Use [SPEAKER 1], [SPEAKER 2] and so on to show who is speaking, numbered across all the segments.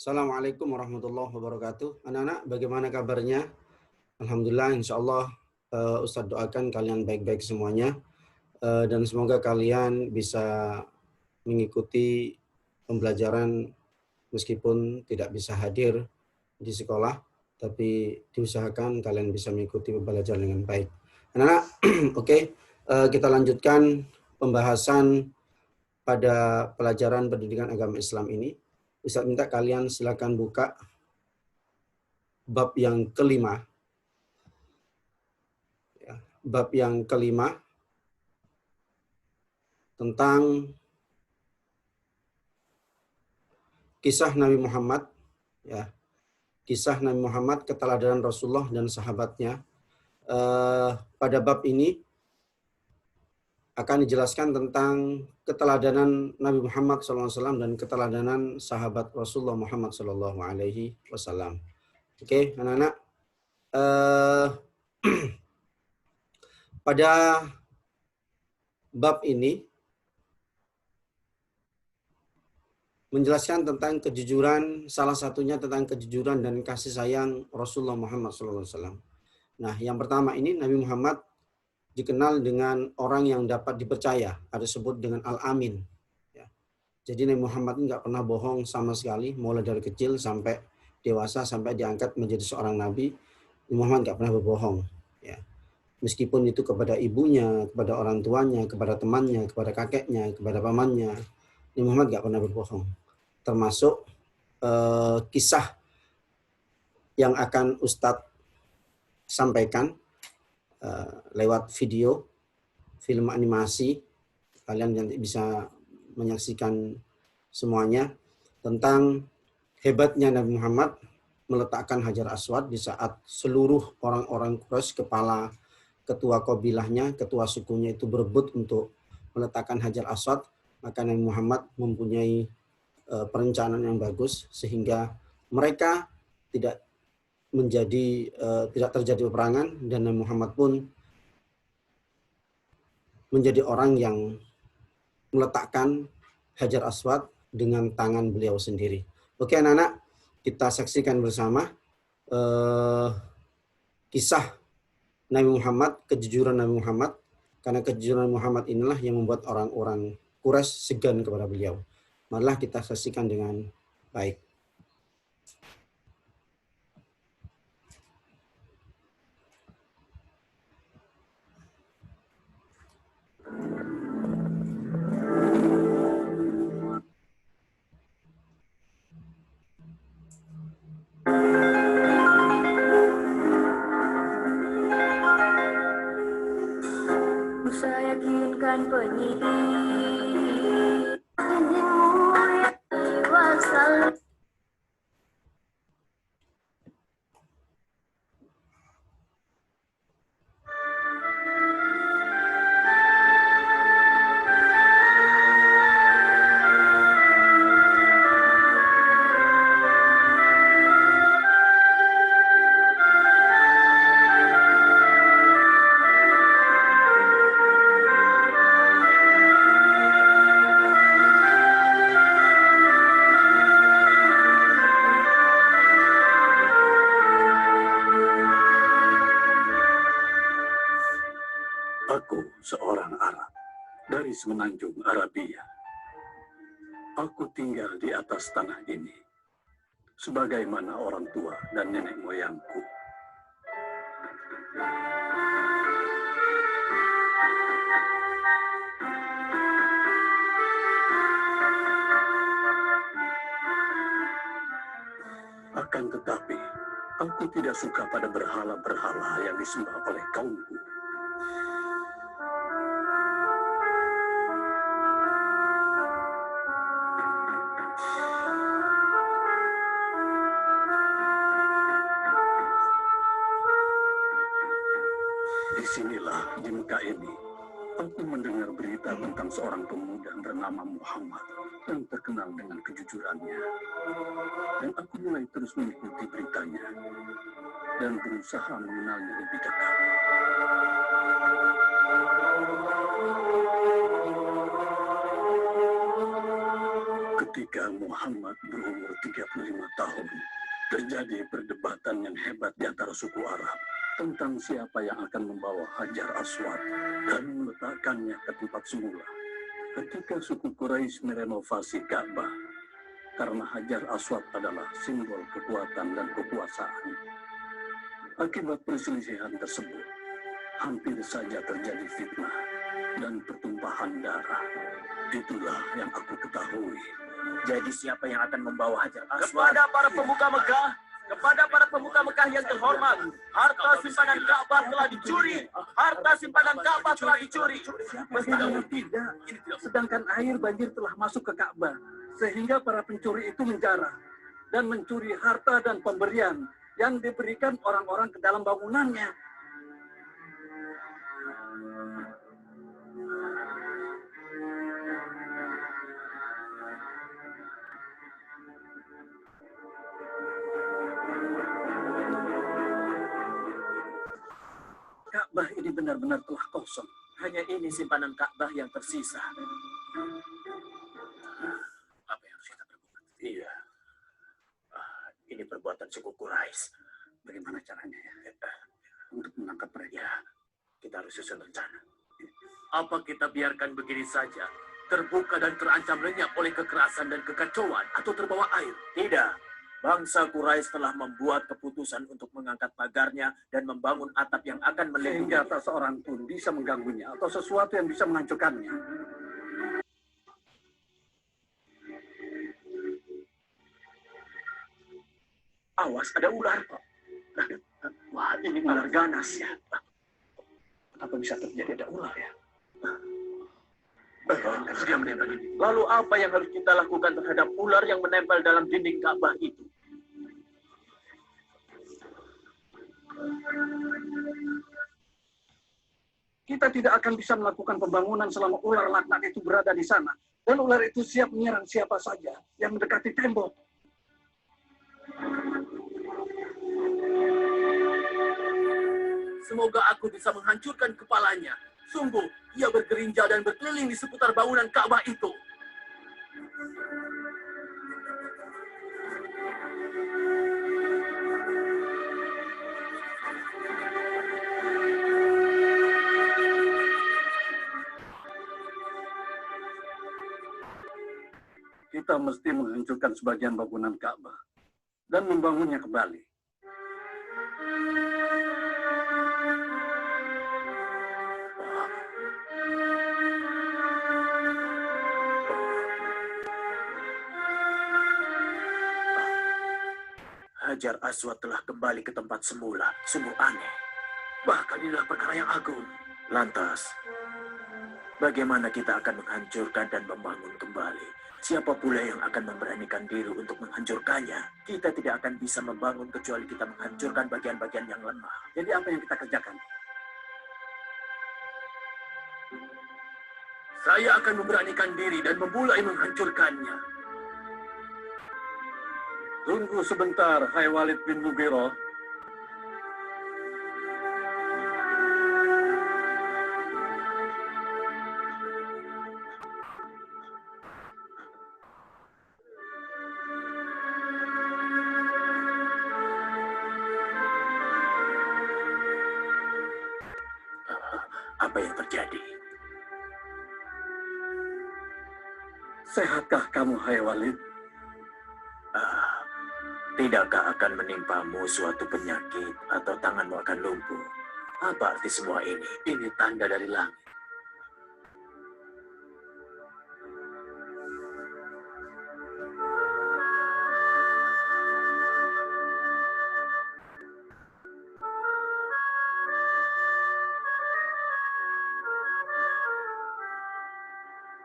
[SPEAKER 1] Assalamualaikum warahmatullahi wabarakatuh. Anak-anak, bagaimana kabarnya? Alhamdulillah, insya Allah Ustadz doakan kalian baik-baik semuanya. Dan semoga kalian bisa mengikuti pembelajaran meskipun tidak bisa hadir di sekolah, tapi diusahakan kalian bisa mengikuti pembelajaran dengan baik. Anak-anak, oke, kita lanjutkan pembahasan pada pelajaran pendidikan agama Islam ini. Ustadz minta kalian silakan buka bab yang kelima. Bab yang kelima tentang kisah Nabi Muhammad, ya, kisah Nabi Muhammad, keteladanan Rasulullah dan sahabatnya. Pada bab ini akan dijelaskan tentang keteladanan Nabi Muhammad SAW dan keteladanan sahabat Rasulullah Muhammad SAW. Oke, anak-anak. Pada bab ini menjelaskan tentang kejujuran, salah satunya tentang kejujuran dan kasih sayang Rasulullah Muhammad SAW. Nah, yang pertama ini Nabi Muhammad dikenal dengan orang yang dapat dipercaya, ada disebut dengan Al-Amin. Ya. Jadi Nabi Muhammad nggak pernah bohong sama sekali, mulai dari kecil sampai dewasa, sampai diangkat menjadi seorang Nabi, Nabi Muhammad nggak pernah berbohong. Ya. Meskipun itu kepada ibunya, kepada orang tuanya, kepada temannya, kepada kakeknya, kepada pamannya, Nabi Muhammad nggak pernah berbohong. Termasuk kisah yang akan Ustadz sampaikan lewat video, film animasi. Kalian nanti bisa menyaksikan semuanya tentang hebatnya Nabi Muhammad meletakkan Hajar Aswad di saat seluruh orang-orang Quraisy, kepala ketua kabilahnya, ketua sukunya itu berebut untuk meletakkan Hajar Aswad, maka Nabi Muhammad mempunyai perencanaan yang bagus sehingga mereka tidak terjadi peperangan, dan Nabi Muhammad pun menjadi orang yang meletakkan Hajar Aswad dengan tangan beliau sendiri. Oke anak-anak, kita saksikan bersama kisah Nabi Muhammad, kejujuran Nabi Muhammad, karena kejujuran Nabi Muhammad inilah yang membuat orang-orang Quraisy segan kepada beliau. Marilah kita saksikan dengan baik.
[SPEAKER 2] Saya yakinkan penyidik ilmu yang diwasal.
[SPEAKER 3] Aku seorang Arab dari semenanjung Arabia. Aku tinggal di atas tanah ini, sebagaimana orang tua dan nenek moyangku. Akan tetapi, aku tidak suka pada berhala-berhala yang disembah oleh kaumku. Disinilah di Mekah ini, aku mendengar berita tentang seorang pemuda bernama Muhammad yang terkenal dengan kejujurannya. Dan aku mulai terus mengikuti beritanya dan berusaha mengenalnya lebih dekat. Ketika ketika Muhammad berumur 35 tahun, terjadi perdebatan yang hebat di antara suku Arab tentang siapa yang akan membawa Hajar Aswad dan meletakkannya ke tempat semula. Ketika suku Quraisy merenovasi Ka'bah, karena Hajar Aswad adalah simbol kekuatan dan kekuasaan. Akibat perselisihan tersebut, hampir saja terjadi fitnah dan pertumpahan darah. Itulah yang aku ketahui.
[SPEAKER 4] Jadi siapa yang akan membawa Hajar Aswad?
[SPEAKER 5] Kepada para pemuka Mekah, yang terhormat, harta simpanan Ka'bah telah dicuri. Harta simpanan Ka'bah telah dicuri.
[SPEAKER 3] Mestinya tidak. Sedangkan air banjir telah masuk ke Ka'bah, sehingga para pencuri itu menjarah dan mencuri harta dan pemberian yang diberikan orang-orang ke dalam bangunannya. Ka'bah ini benar-benar telah kosong.
[SPEAKER 4] Hanya ini simpanan Ka'bah yang tersisa. Apa yang harus kita perbuat? Iya. Ini perbuatan suku Quraisy.
[SPEAKER 3] Bagaimana caranya ya? Untuk menangkap mereka.
[SPEAKER 4] Ya, kita harus susun rencana. Apa kita biarkan begini saja? Terbuka dan terancam lenyap oleh kekerasan dan kekacauan atau terbawa air? Tidak. Bangsa Quraisy telah membuat keputusan untuk mengangkat pagarnya dan membangun atap yang akan melindungi.
[SPEAKER 3] Sehingga tak seorang pun bisa mengganggunya atau sesuatu yang bisa menghancurkannya.
[SPEAKER 4] Awas, ada ular. Wah, ini ular ganas ya.
[SPEAKER 3] Kenapa bisa terjadi ada ular ya?
[SPEAKER 4] Dia menempel ini. Lalu apa yang harus kita lakukan terhadap ular yang menempel dalam dinding Ka'bah itu?
[SPEAKER 3] Kita tidak akan bisa melakukan pembangunan selama ular laknat itu berada di sana. Dan ular itu siap menyerang siapa saja yang mendekati tembok.
[SPEAKER 4] Semoga aku bisa menghancurkan kepalanya. Sungguh, ia bergerinja dan berkeliling di seputar bangunan Ka'bah itu.
[SPEAKER 3] Kita mesti menghancurkan sebagian bangunan Ka'bah dan membangunnya kembali.
[SPEAKER 4] Hajar Aswad telah kembali ke tempat semula. Sungguh aneh. Bahkan inilah perkara yang agung. Lantas, bagaimana kita akan menghancurkan dan membangun kembali? Siapa pula yang akan memberanikan diri untuk menghancurkannya? Kita tidak akan bisa membangun kecuali kita menghancurkan bagian-bagian yang lemah.
[SPEAKER 3] Jadi apa yang kita kerjakan?
[SPEAKER 4] Saya akan memberanikan diri dan memulai menghancurkannya.
[SPEAKER 3] Tunggu sebentar, hai Walid bin Mughirah.
[SPEAKER 4] Apa yang terjadi?
[SPEAKER 3] Sehatkah kamu, hai Walid?
[SPEAKER 4] Tidakkah akan menimpamu suatu penyakit atau tanganmu akan lumpuh? Apa arti semua ini? Ini tanda dari langit.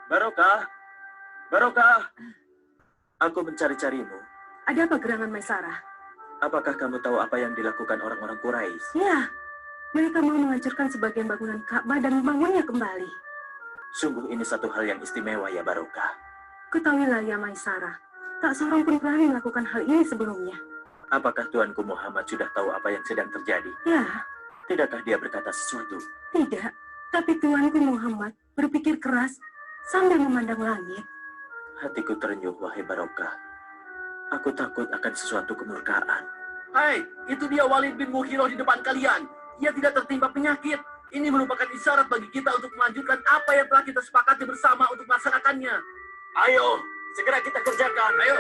[SPEAKER 4] Barokah, Barokah, aku mencari-carimu.
[SPEAKER 6] Ada apa gerangan Maisarah?
[SPEAKER 4] Apakah kamu tahu apa yang dilakukan orang-orang Quraisy?
[SPEAKER 6] Ya, mereka mau menghancurkan sebagian bangunan Ka'bah dan membangunnya kembali.
[SPEAKER 4] Sungguh ini satu hal yang istimewa ya Barokah.
[SPEAKER 6] Ketahuilah ya Maisarah, tak seorang pun berani melakukan hal ini sebelumnya.
[SPEAKER 4] Apakah Tuanku Muhammad sudah tahu apa yang sedang terjadi?
[SPEAKER 6] Ya,
[SPEAKER 4] Tidakkah dia berkata sesuatu?
[SPEAKER 6] tidak. Tapi Tuanku Muhammad berpikir keras sambil memandang langit.
[SPEAKER 4] Hatiku terenyuh, wahai Barokah. Aku takut akan sesuatu kemurkaan.
[SPEAKER 5] Hai, itu dia Walid bin Mughirah di depan kalian. Ia tidak tertimpa penyakit. Ini merupakan isyarat bagi kita untuk melanjutkan apa yang telah kita sepakati bersama untuk melaksanakannya. Ayo, segera kita kerjakan. Ayo.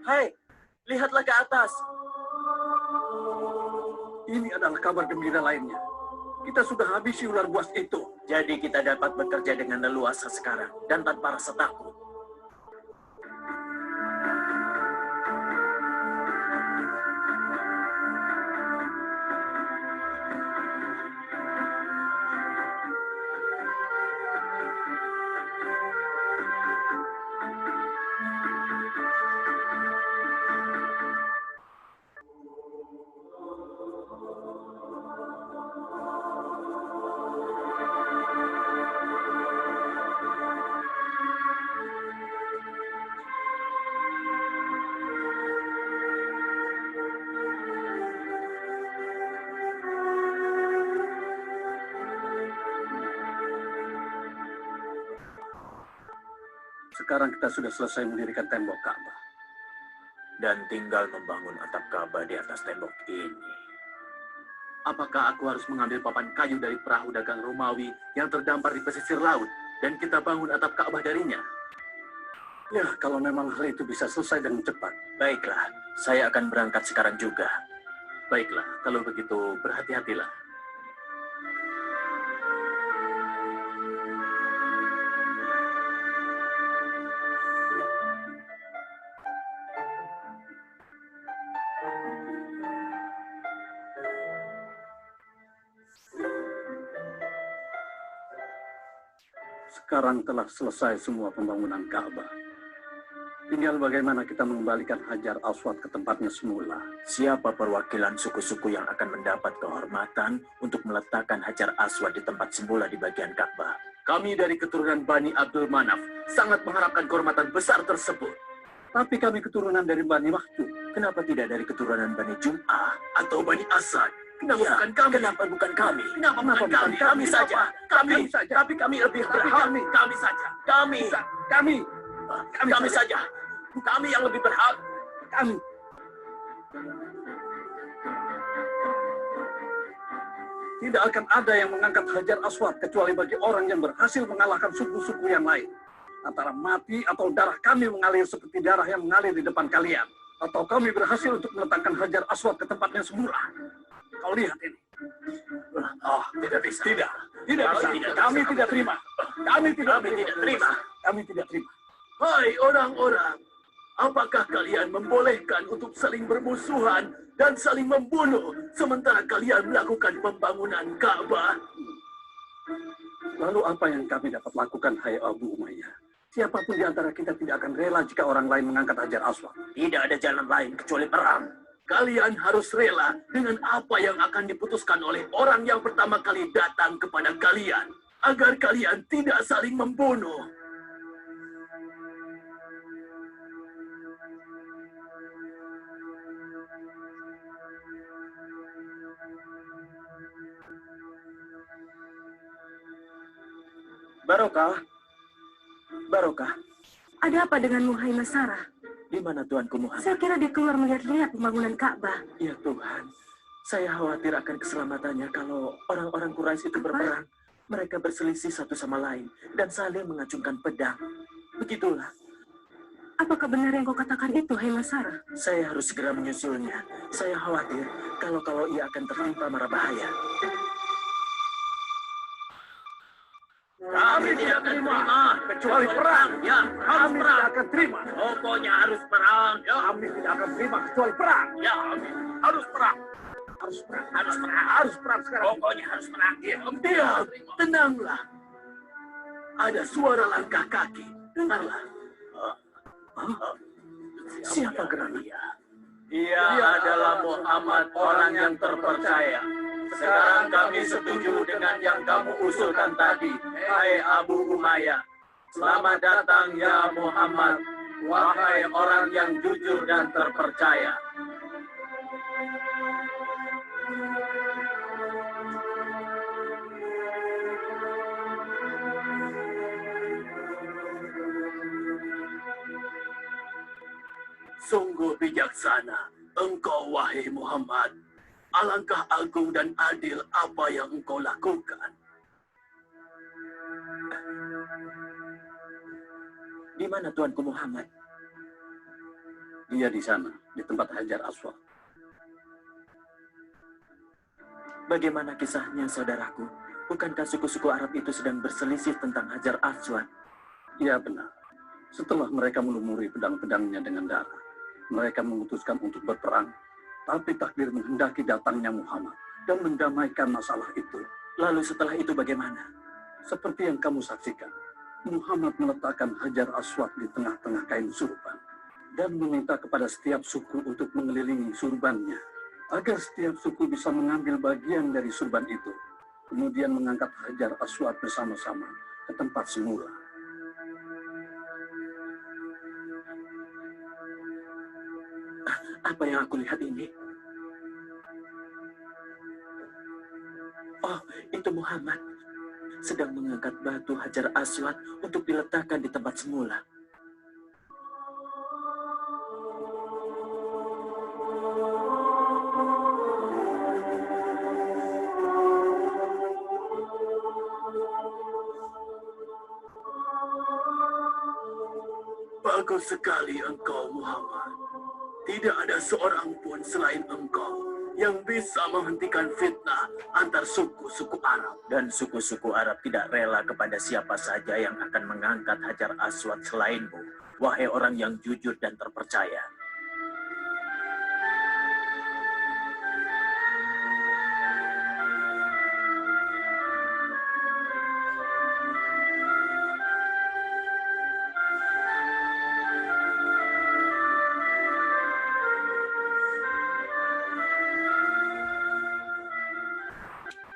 [SPEAKER 5] Hai, lihatlah ke atas.
[SPEAKER 3] Ini adalah kabar gembira lainnya. Kita sudah habisi ular buas itu.
[SPEAKER 4] Jadi kita dapat bekerja dengan leluasa sekarang dan tanpa rasa takut.
[SPEAKER 3] Sekarang kita sudah selesai mendirikan tembok Ka'bah.
[SPEAKER 4] Dan tinggal membangun atap Ka'bah di atas tembok ini.
[SPEAKER 5] Apakah aku harus mengambil papan kayu dari perahu dagang Romawi yang terdampar di pesisir laut dan kita bangun atap Ka'bah darinya?
[SPEAKER 3] Ya, kalau memang hal itu bisa selesai dengan cepat.
[SPEAKER 4] Baiklah, saya akan berangkat sekarang juga.
[SPEAKER 5] Baiklah, kalau begitu berhati-hatilah.
[SPEAKER 3] Sekarang telah selesai semua pembangunan Ka'bah. Tinggal bagaimana kita mengembalikan Hajar Aswad ke tempatnya semula.
[SPEAKER 4] Siapa perwakilan suku-suku yang akan mendapat kehormatan untuk meletakkan Hajar Aswad di tempat semula di bagian Ka'bah?
[SPEAKER 5] Kami dari keturunan Bani Abdul Manaf sangat mengharapkan kehormatan besar tersebut.
[SPEAKER 3] Tapi kami keturunan dari Bani Makhzum.
[SPEAKER 4] Kenapa tidak dari keturunan Bani Jum'ah?
[SPEAKER 5] Atau Bani Asad. Kenapa
[SPEAKER 4] Ya,
[SPEAKER 5] bukan kami?
[SPEAKER 4] Kenapa bukan kami?
[SPEAKER 5] Kenapa bukan kami? Kami saja. Kami saja. Tapi kami lebih berhak. Kami saja. Kami.
[SPEAKER 3] Kami.
[SPEAKER 5] Kami saja. Kami yang lebih berhak.
[SPEAKER 3] Kami. Tidak akan ada yang mengangkat Hajar Aswad kecuali bagi orang yang berhasil mengalahkan suku-suku yang lain. Antara mati atau darah kami mengalir seperti darah yang mengalir di depan kalian. Atau kami berhasil untuk meletakkan Hajar Aswad ke tempatnya semula. Kau lihat ini.
[SPEAKER 5] Tidak bisa.
[SPEAKER 3] Tidak. Tidak bisa.
[SPEAKER 5] Tidak
[SPEAKER 3] Kami
[SPEAKER 5] bisa.
[SPEAKER 3] tidak terima. Kami tidak
[SPEAKER 5] Kami tidak terima.
[SPEAKER 3] Kami tidak terima.
[SPEAKER 5] Hai orang-orang, apakah kalian membolehkan untuk saling bermusuhan dan saling membunuh sementara kalian melakukan pembangunan Ka'bah?
[SPEAKER 3] Lalu apa yang kami dapat lakukan, hai Abu Umayyah? Siapapun di antara kita tidak akan rela jika orang lain mengangkat Hajar Aswad.
[SPEAKER 5] Tidak ada jalan lain kecuali perang. Kalian harus rela dengan apa yang akan diputuskan oleh orang yang pertama kali datang kepada kalian, agar kalian tidak saling membunuh.
[SPEAKER 4] Barokah. Barokah.
[SPEAKER 6] Ada apa dengan Hai Masarah?
[SPEAKER 4] Di mana Tuanku Muhammad?
[SPEAKER 6] Saya kira dia keluar melihat-lihat pembangunan Ka'bah.
[SPEAKER 4] Ya Tuhan, saya khawatir akan keselamatannya kalau orang-orang Quraisy itu berperang. Mereka berselisih satu sama lain dan saling mengacungkan pedang. Begitulah,
[SPEAKER 6] Apakah benar yang kau katakan itu, Hai Masarah?
[SPEAKER 4] saya harus segera menyusulnya. Saya khawatir kalau ia akan tertimpa mara bahaya.
[SPEAKER 5] Kami tidak akan terima
[SPEAKER 3] Kecuali perang.
[SPEAKER 5] Ya, harus
[SPEAKER 3] Kami
[SPEAKER 5] perang.
[SPEAKER 3] tidak akan terima.
[SPEAKER 5] Pokoknya harus perang. Ya,
[SPEAKER 3] Kami tidak akan terima kecuali perang.
[SPEAKER 5] ya, harus perang.
[SPEAKER 3] Harus perang.
[SPEAKER 5] Harus perang.
[SPEAKER 3] Harus perang sekarang.
[SPEAKER 5] Pokoknya harus perang. Diam, tenanglah. Ada suara langkah kaki. Dengarlah.
[SPEAKER 4] Siapa gerangan? Dia adalah Muhammad, orang yang terpercaya. Sekarang kami setuju dengan yang kamu usulkan tadi, hai Abu Umayyah. Selamat datang ya Muhammad, wahai orang yang jujur dan terpercaya.
[SPEAKER 5] Sungguh bijaksana engkau, wahai Muhammad. Alangkah agung dan adil apa yang engkau lakukan.
[SPEAKER 4] Di mana Tuanku Muhammad?
[SPEAKER 3] Dia di sana, di tempat Hajar Aswad.
[SPEAKER 4] Bagaimana kisahnya, saudaraku? Bukankah suku-suku Arab itu sedang berselisih tentang Hajar Aswad?
[SPEAKER 3] Ya benar. Setelah mereka melumuri pedang-pedangnya dengan darah, mereka memutuskan untuk berperang. Tapi takdir menghendaki datangnya Muhammad dan mendamaikan masalah itu.
[SPEAKER 4] Lalu setelah itu bagaimana?
[SPEAKER 3] Seperti yang kamu saksikan, Muhammad meletakkan Hajar Aswad di tengah-tengah kain surban dan meminta kepada setiap suku untuk mengelilingi surbannya agar setiap suku bisa mengambil bagian dari surban itu, kemudian mengangkat Hajar Aswad bersama-sama ke tempat semula.
[SPEAKER 4] Apa yang aku lihat ini? Oh, itu Muhammad sedang mengangkat batu Hajar Aswad untuk diletakkan di tempat semula.
[SPEAKER 5] Bagus sekali engkau, Muhammad. Tidak ada seorang pun selain engkau yang bisa menghentikan fitnah antar suku-suku Arab.
[SPEAKER 4] Dan suku-suku Arab tidak rela kepada siapa saja yang akan mengangkat Hajar Aswad selainmu, wahai orang yang jujur dan terpercaya.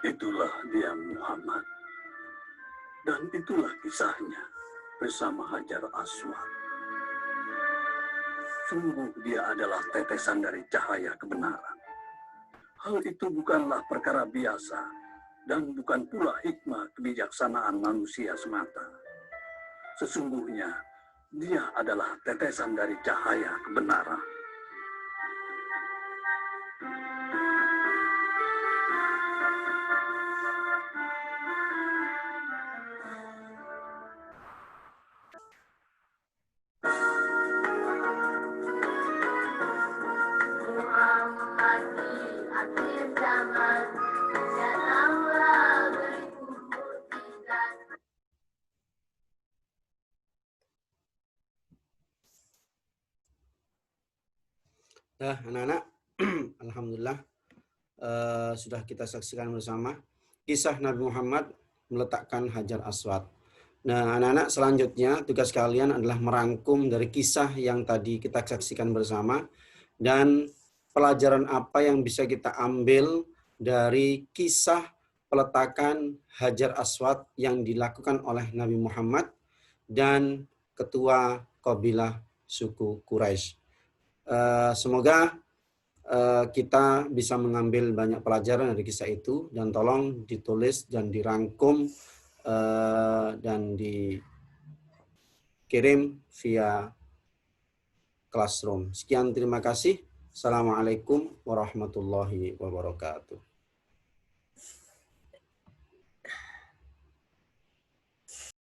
[SPEAKER 3] Itulah dia Muhammad. Dan itulah kisahnya bersama Hajar Aswad. Sungguh dia adalah tetesan dari cahaya kebenaran. Hal itu bukanlah perkara biasa dan bukan pula hikmah kebijaksanaan manusia semata. Sesungguhnya dia adalah tetesan dari cahaya kebenaran.
[SPEAKER 2] Muhammad di akhir zaman, datanglah beriku mukjizat.
[SPEAKER 1] Nah, anak-anak, alhamdulillah sudah kita saksikan bersama kisah Nabi Muhammad meletakkan Hajar Aswad. Nah, anak-anak, selanjutnya tugas kalian adalah merangkum dari kisah yang tadi kita saksikan bersama dan pelajaran apa yang bisa kita ambil dari kisah peletakan Hajar Aswad yang dilakukan oleh Nabi Muhammad dan ketua kabilah suku Quraisy. Semoga kita bisa mengambil banyak pelajaran dari kisah itu dan tolong ditulis dan dirangkum dan dikirim via Classroom. Sekian, terima kasih. Assalamualaikum warahmatullahi wabarakatuh.